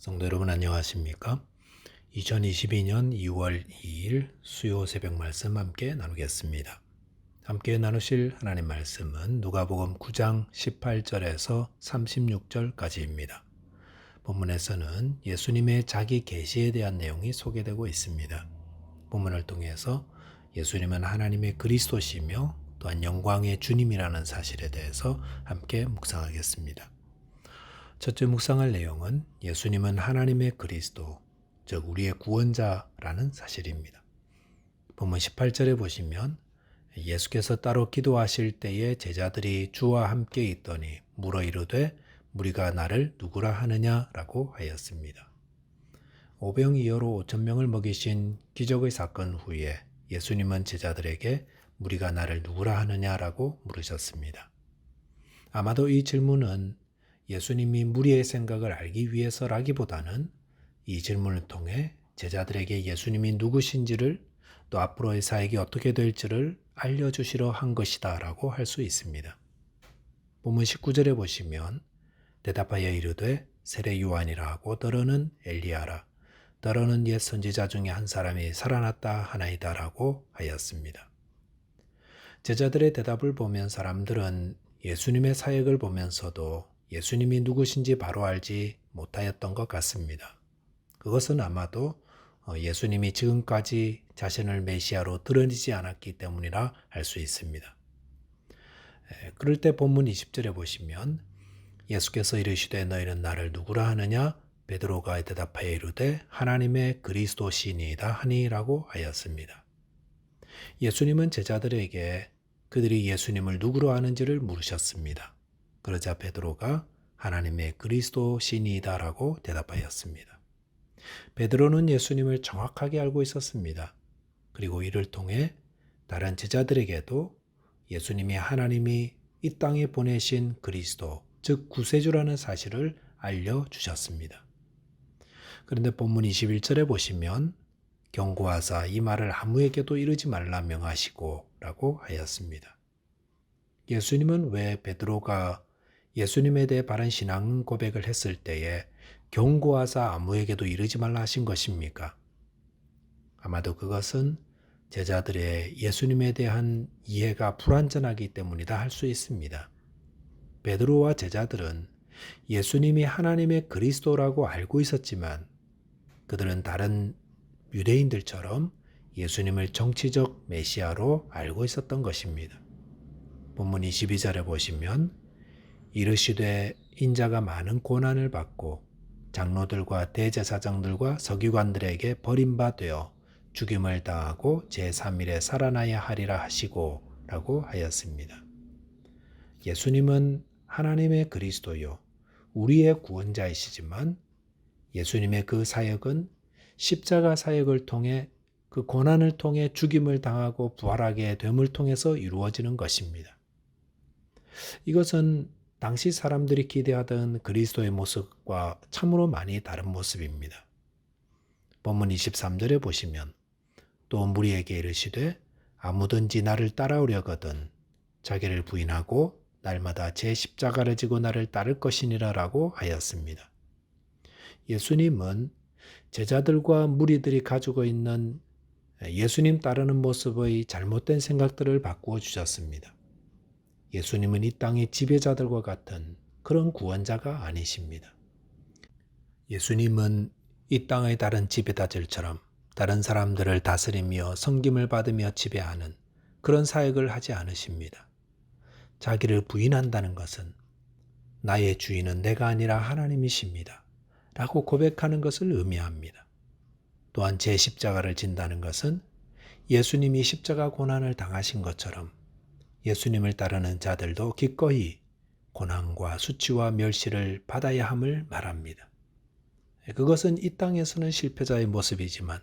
성도 여러분 안녕하십니까? 2022년 2월 2일 수요 새벽 말씀 함께 나누겠습니다. 함께 나누실 하나님 말씀은 누가복음 9장 18절에서 36절까지입니다. 본문에서는 예수님의 자기 계시에 대한 내용이 소개되고 있습니다. 본문을 통해서 예수님은 하나님의 그리스도시며 또한 영광의 주님이라는 사실에 대해서 함께 묵상하겠습니다. 첫째 묵상할 내용은 예수님은 하나님의 그리스도, 즉 우리의 구원자라는 사실입니다. 본문 18절에 보시면 예수께서 따로 기도하실 때에 제자들이 주와 함께 있더니 물어 이르되 무리가 나를 누구라 하느냐라고 하였습니다. 오병이어로 5천 명을 먹이신 기적의 사건 후에 예수님은 제자들에게 무리가 나를 누구라 하느냐라고 물으셨습니다. 아마도 이 질문은 예수님이 무리의 생각을 알기 위해서라기보다는 이 질문을 통해 제자들에게 예수님이 누구신지를 또 앞으로의 사역이 어떻게 될지를 알려주시려 한 것이다 라고 할 수 있습니다. 본문 19절에 보시면 대답하여 이르되 세례 요한이라 하고 더러는 엘리야라 더러는 옛 선지자 중에 한 사람이 살아났다 하나이다 라고 하였습니다. 제자들의 대답을 보면 사람들은 예수님의 사역을 보면서도 예수님이 누구신지 바로 알지 못하였던 것 같습니다. 그것은 아마도 예수님이 지금까지 자신을 메시아로 드러내지 않았기 때문이라 할 수 있습니다. 그럴 때 본문 20절에 보시면 예수께서 이르시되 너희는 나를 누구라 하느냐? 베드로가 대답하여 이르되 하나님의 그리스도시니이다 하니라고 하였습니다. 예수님은 제자들에게 그들이 예수님을 누구로 아는지를 물으셨습니다. 그러자 베드로가 하나님의 그리스도시니이다라고 대답하였습니다. 베드로는 예수님을 정확하게 알고 있었습니다. 그리고 이를 통해 다른 제자들에게도 예수님이 하나님이 이 땅에 보내신 그리스도, 즉 구세주라는 사실을 알려주셨습니다. 그런데 본문 21절에 보시면 경고하사 이 말을 아무에게도 이르지 말라 명하시고 라고 하였습니다. 예수님은 왜 베드로가 예수님에 대해 바른 신앙 고백을 했을 때에 경고하사 아무에게도 이르지 말라 하신 것입니까? 아마도 그것은 제자들의 예수님에 대한 이해가 불완전하기 때문이다 할 수 있습니다. 베드로와 제자들은 예수님이 하나님의 그리스도라고 알고 있었지만 그들은 다른 유대인들처럼 예수님을 정치적 메시아로 알고 있었던 것입니다. 본문 22절에 보시면 이르시되 인자가 많은 고난을 받고 장로들과 대제사장들과 서기관들에게 버림받되어 죽임을 당하고 제3일에 살아나야 하리라 하시고 라고 하였습니다. 예수님은 하나님의 그리스도요 우리의 구원자이시지만 예수님의 그 사역은 십자가 사역을 통해 그 고난을 통해 죽임을 당하고 부활하게 됨을 통해서 이루어지는 것입니다. 이것은 당시 사람들이 기대하던 그리스도의 모습과 참으로 많이 다른 모습입니다. 본문 23절에 보시면 또 무리에게 이르시되 아무든지 나를 따라오려거든 자기를 부인하고 날마다 제 십자가를 지고 나를 따를 것이니라 라고 하였습니다. 예수님은 제자들과 무리들이 가지고 있는 예수님 따르는 모습의 잘못된 생각들을 바꾸어 주셨습니다. 예수님은 이 땅의 지배자들과 같은 그런 구원자가 아니십니다. 예수님은 이 땅의 다른 지배자들처럼 다른 사람들을 다스리며 섬김을 받으며 지배하는 그런 사역을 하지 않으십니다. 자기를 부인한다는 것은 나의 주인은 내가 아니라 하나님이십니다. 라고 고백하는 것을 의미합니다. 또한 제 십자가를 진다는 것은 예수님이 십자가 고난을 당하신 것처럼 예수님을 따르는 자들도 기꺼이 고난과 수치와 멸시를 받아야 함을 말합니다. 그것은 이 땅에서는 실패자의 모습이지만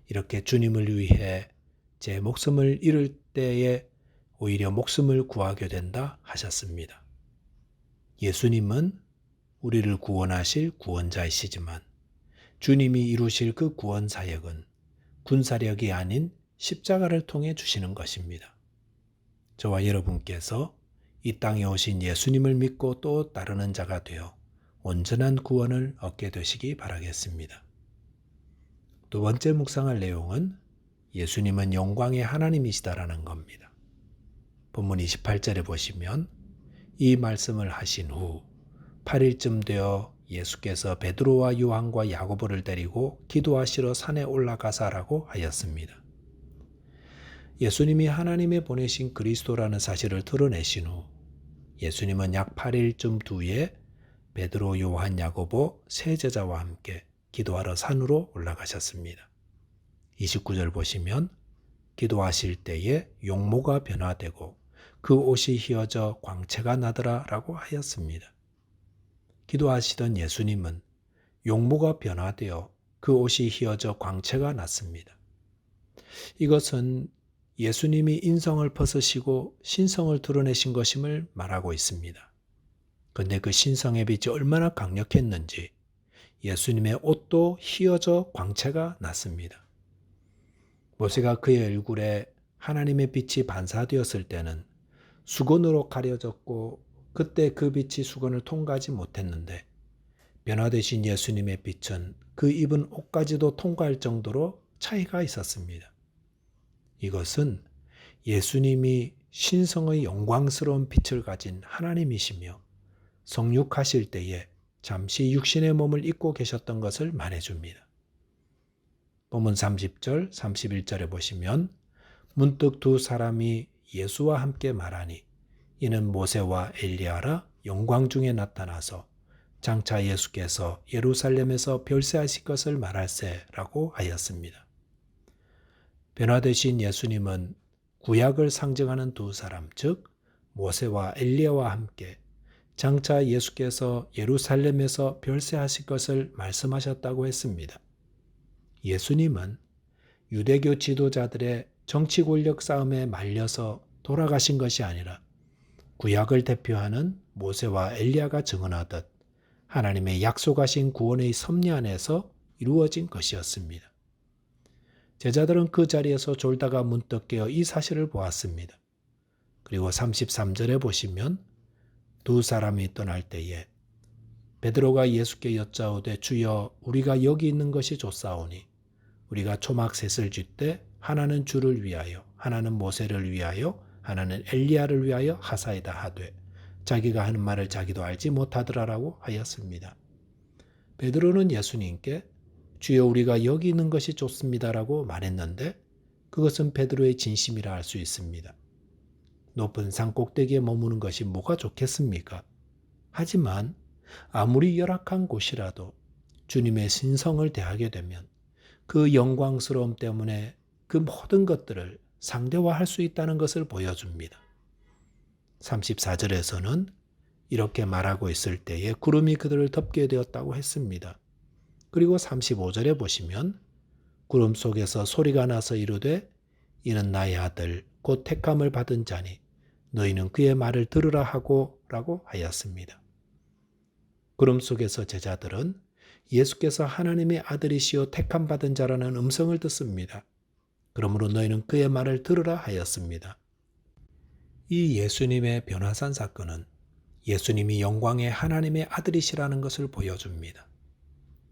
이렇게 주님을 위해 제 목숨을 잃을 때에 오히려 목숨을 구하게 된다 하셨습니다. 예수님은 우리를 구원하실 구원자이시지만 주님이 이루실 그 구원 사역은 군사력이 아닌 십자가를 통해 주시는 것입니다. 저와 여러분께서 이 땅에 오신 예수님을 믿고 또 따르는 자가 되어 온전한 구원을 얻게 되시기 바라겠습니다. 두 번째 묵상할 내용은 예수님은 영광의 하나님이시다라는 겁니다. 본문 28절에 보시면 이 말씀을 하신 후 8일쯤 되어 예수께서 베드로와 요한과 야고보를 데리고 기도하시러 산에 올라가사라고 하였습니다. 예수님이 하나님의 보내신 그리스도라는 사실을 드러내신 후 예수님은 약 8일쯤 뒤에 베드로, 요한, 야고보 세 제자와 함께 기도하러 산으로 올라가셨습니다. 29절 보시면 기도하실 때에 용모가 변화되고 그 옷이 휘어져 광채가 나더라 라고 하였습니다. 기도하시던 예수님은 용모가 변화되어 그 옷이 휘어져 광채가 났습니다. 이것은 예수님이 인성을 벗으시고 신성을 드러내신 것임을 말하고 있습니다. 그런데 그 신성의 빛이 얼마나 강력했는지 예수님의 옷도 휘어져 광채가 났습니다. 모세가 그의 얼굴에 하나님의 빛이 반사되었을 때는 수건으로 가려졌고 그때 그 빛이 수건을 통과하지 못했는데 변화되신 예수님의 빛은 그 입은 옷까지도 통과할 정도로 차이가 있었습니다. 이것은 예수님이 신성의 영광스러운 빛을 가진 하나님이시며 성육하실 때에 잠시 육신의 몸을 입고 계셨던 것을 말해줍니다. 본문 30절, 31절에 보시면 문득 두 사람이 예수와 함께 말하니 이는 모세와 엘리야라 영광 중에 나타나서 장차 예수께서 예루살렘에서 별세하실 것을 말할세라고 하였습니다. 변화되신 예수님은 구약을 상징하는 두 사람, 즉 모세와 엘리야와 함께 장차 예수께서 예루살렘에서 별세하실 것을 말씀하셨다고 했습니다. 예수님은 유대교 지도자들의 정치 권력 싸움에 말려서 돌아가신 것이 아니라 구약을 대표하는 모세와 엘리야가 증언하듯 하나님의 약속하신 구원의 섭리 안에서 이루어진 것이었습니다. 제자들은 그 자리에서 졸다가 문득 깨어 이 사실을 보았습니다. 그리고 33절에 보시면 두 사람이 떠날 때에 베드로가 예수께 여짜오되 주여 우리가 여기 있는 것이 좋사오니 우리가 초막 셋을 쥘때 하나는 주를 위하여 하나는 모세를 위하여 하나는 엘리야를 위하여 하사이다 하되 자기가 하는 말을 자기도 알지 못하더라라고 하였습니다. 베드로는 예수님께 주여 우리가 여기 있는 것이 좋습니다라고 말했는데 그것은 베드로의 진심이라 할 수 있습니다. 높은 산 꼭대기에 머무는 것이 뭐가 좋겠습니까? 하지만 아무리 열악한 곳이라도 주님의 신성을 대하게 되면 그 영광스러움 때문에 그 모든 것들을 상대화할 수 있다는 것을 보여줍니다. 34절에서는 이렇게 말하고 있을 때에 구름이 그들을 덮게 되었다고 했습니다. 그리고 35절에 보시면 구름 속에서 소리가 나서 이르되 이는 나의 아들 곧 택함을 받은 자니 너희는 그의 말을 들으라 하고 라고 하였습니다. 구름 속에서 제자들은 예수께서 하나님의 아들이시오 택함 받은 자라는 음성을 듣습니다. 그러므로 너희는 그의 말을 들으라 하였습니다. 이 예수님의 변화산 사건은 예수님이 영광의 하나님의 아들이시라는 것을 보여줍니다.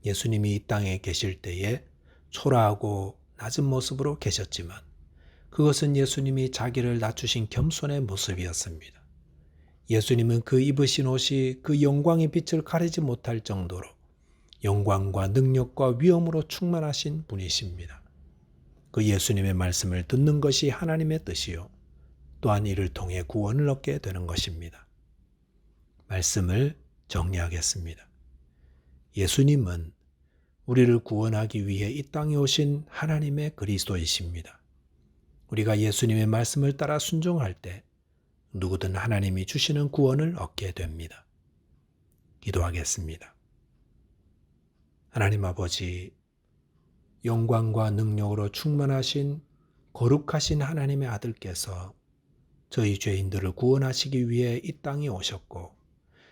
예수님이 이 땅에 계실 때에 초라하고 낮은 모습으로 계셨지만 그것은 예수님이 자기를 낮추신 겸손의 모습이었습니다. 예수님은 그 입으신 옷이 그 영광의 빛을 가리지 못할 정도로 영광과 능력과 위엄으로 충만하신 분이십니다. 그 예수님의 말씀을 듣는 것이 하나님의 뜻이요 또한 이를 통해 구원을 얻게 되는 것입니다. 말씀을 정리하겠습니다. 예수님은 우리를 구원하기 위해 이 땅에 오신 하나님의 그리스도이십니다. 우리가 예수님의 말씀을 따라 순종할 때 누구든 하나님이 주시는 구원을 얻게 됩니다. 기도하겠습니다. 하나님 아버지, 영광과 능력으로 충만하신 거룩하신 하나님의 아들께서 저희 죄인들을 구원하시기 위해 이 땅에 오셨고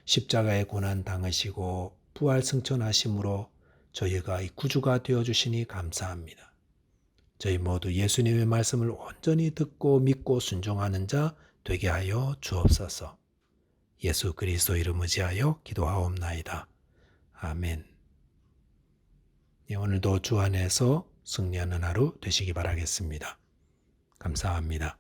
십자가의 고난 당하시고 부활 승천하심으로 저희가 이 구주가 되어주시니 감사합니다. 저희 모두 예수님의 말씀을 온전히 듣고 믿고 순종하는 자 되게 하여 주옵소서. 예수 그리스도 이름 의지하여 기도하옵나이다. 아멘. 예, 오늘도 주 안에서 승리하는 하루 되시기 바라겠습니다. 감사합니다.